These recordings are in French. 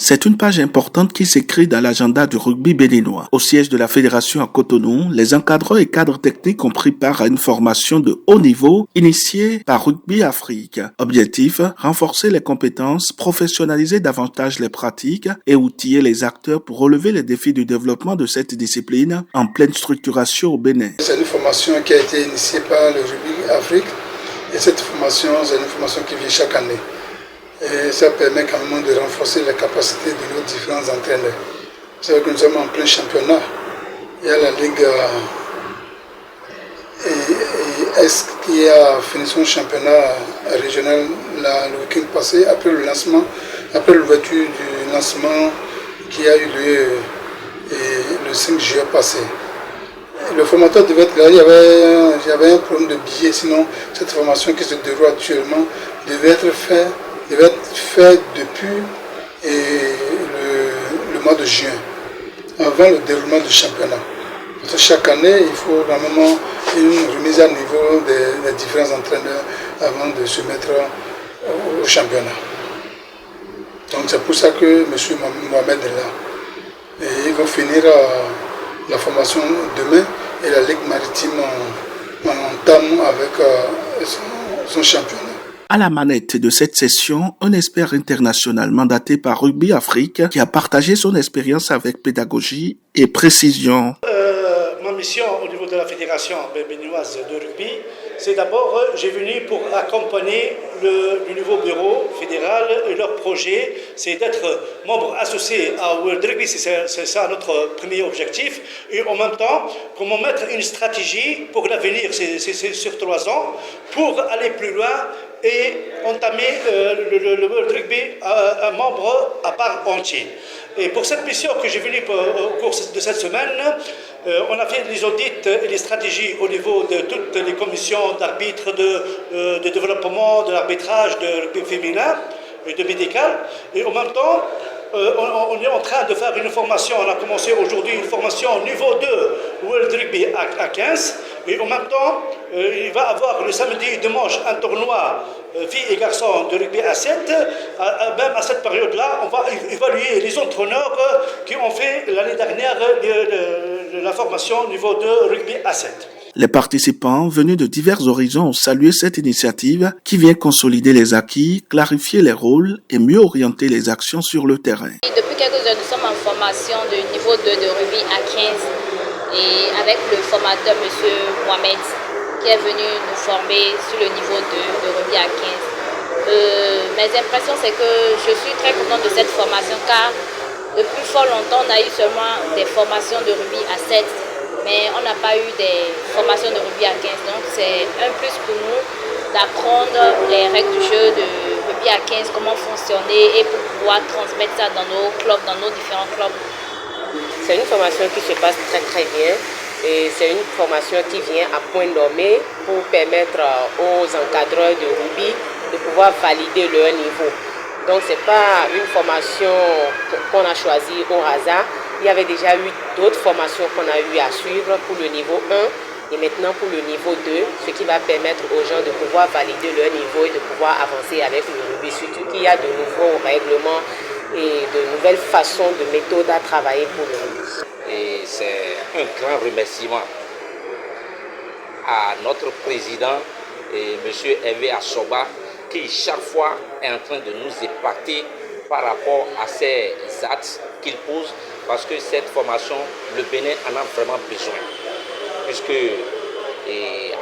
C'est une page importante qui s'écrit dans l'agenda du rugby béninois. Au siège de la fédération à Cotonou, les encadreurs et cadres techniques ont pris part à une formation de haut niveau initiée par Rugby Afrique. Objectif, renforcer les compétences, professionnaliser davantage les pratiques et outiller les acteurs pour relever les défis du développement de cette discipline en pleine structuration au Bénin. C'est une formation qui a été initiée par le Rugby Afrique et cette formation, c'est une formation qui vient chaque année. Et ça permet quand même de renforcer les capacités de nos différents entraîneurs. Vous savez que nous sommes en plein championnat. Il y a la Ligue Est qui a fini son championnat régional le week-end passé, après le lancement, après l'ouverture du lancement qui a eu lieu le 5 juillet passé. Le formateur devait être là, il y avait un problème de billets, sinon cette formation qui se déroule actuellement devait être faite depuis le mois de juin, avant le déroulement du championnat. Parce que chaque année, il faut vraiment une remise à niveau des différents entraîneurs avant de se mettre au championnat. Donc c'est pour ça que M. Mohamed est là. Et ils vont finir la formation demain et la Ligue maritime entame avec son championnat. À la manette de cette session, un expert international mandaté par Rugby Afrique qui a partagé son expérience avec pédagogie et précision. Ma mission au niveau de la fédération béninoise de rugby, c'est d'abord, j'ai venu pour accompagner le nouveau bureau fédéral et leur projet, c'est d'être membre associé à World Rugby, c'est ça notre premier objectif, et en même temps, comment mettre une stratégie pour l'avenir, c'est sur 3 ans, pour aller plus loin et entamer le World Rugby un membre à part entier. Et pour cette mission que j'ai venue au cours de cette semaine, on a fait les audits et les stratégies au niveau de toutes les commissions d'arbitres, de développement, de l'arbitrage, de rugby féminin et de médical. Et en même temps, on est en train de faire une formation, on a commencé aujourd'hui une formation niveau 2 World Rugby à 15. Et en même temps, il va y avoir le samedi et dimanche un tournoi filles et garçons de rugby à 7. Même à cette période-là, on va évaluer les entraîneurs qui ont fait l'année dernière la formation niveau 2 rugby à 7. Les participants venus de divers horizons ont salué cette initiative qui vient consolider les acquis, clarifier les rôles et mieux orienter les actions sur le terrain. Depuis quelques heures, nous sommes en formation de niveau 2 de rugby à 15 et avec le formateur M. Mohamed qui est venu nous former sur le niveau 2 de rugby à 15. Mes impressions, c'est que je suis très contente de cette formation car depuis fort longtemps, on a eu seulement des formations de rugby à 7. Mais on n'a pas eu des formations de rugby à 15, donc c'est un plus pour nous d'apprendre les règles du jeu de rugby à 15, comment fonctionner et pour pouvoir transmettre ça dans nos clubs, dans nos différents clubs. C'est une formation qui se passe très très bien et c'est une formation qui vient à point nommé pour permettre aux encadreurs de rugby de pouvoir valider leur niveau. Donc ce n'est pas une formation qu'on a choisie au hasard. Il y avait déjà eu d'autres formations qu'on a eu à suivre pour le niveau 1 et maintenant pour le niveau 2, ce qui va permettre aux gens de pouvoir valider leur niveau et de pouvoir avancer avec le rugby, surtout qu'il y a de nouveaux règlements et de nouvelles façons, de méthodes à travailler pour le rugby. Et c'est un grand remerciement à notre président, M. Hervé Assoba, qui chaque fois est en train de nous épater par rapport à ces actes qu'il pose, parce que cette formation, le Bénin en a vraiment besoin. Puisque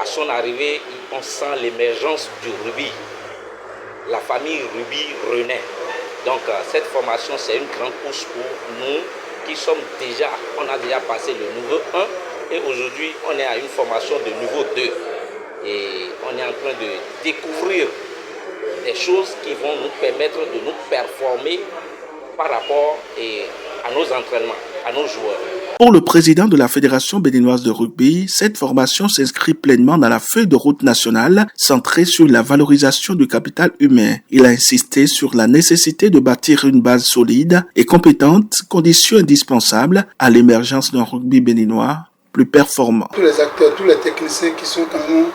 à son arrivée, on sent l'émergence du rugby. La famille rugby renaît. Donc cette formation, c'est une grande pousse pour nous qui sommes déjà, on a déjà passé le niveau 1 et aujourd'hui, on est à une formation de niveau 2. Et on est en train de découvrir des choses qui vont nous permettre de nous performer par rapport à nos entraînements, à nos joueurs. Pour le président de la Fédération béninoise de rugby, cette formation s'inscrit pleinement dans la feuille de route nationale centrée sur la valorisation du capital humain. Il a insisté sur la nécessité de bâtir une base solide et compétente, condition indispensable à l'émergence d'un rugby béninois plus performant. Tous les acteurs, tous les techniciens qui sont quand même,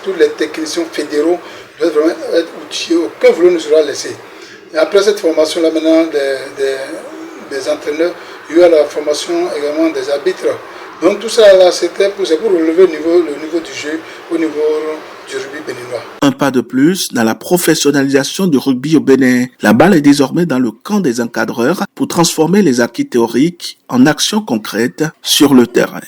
tous les techniciens fédéraux doivent vraiment être outillés, aucun volet ne sera laissé. Et après cette formation-là, maintenant, des entraîneurs, il y a la formation également des arbitres. Donc tout ça, là, c'est pour relever le niveau du jeu au niveau du rugby béninois. Un pas de plus dans la professionnalisation du rugby au Bénin. La balle est désormais dans le camp des encadreurs pour transformer les acquis théoriques en actions concrètes sur le terrain.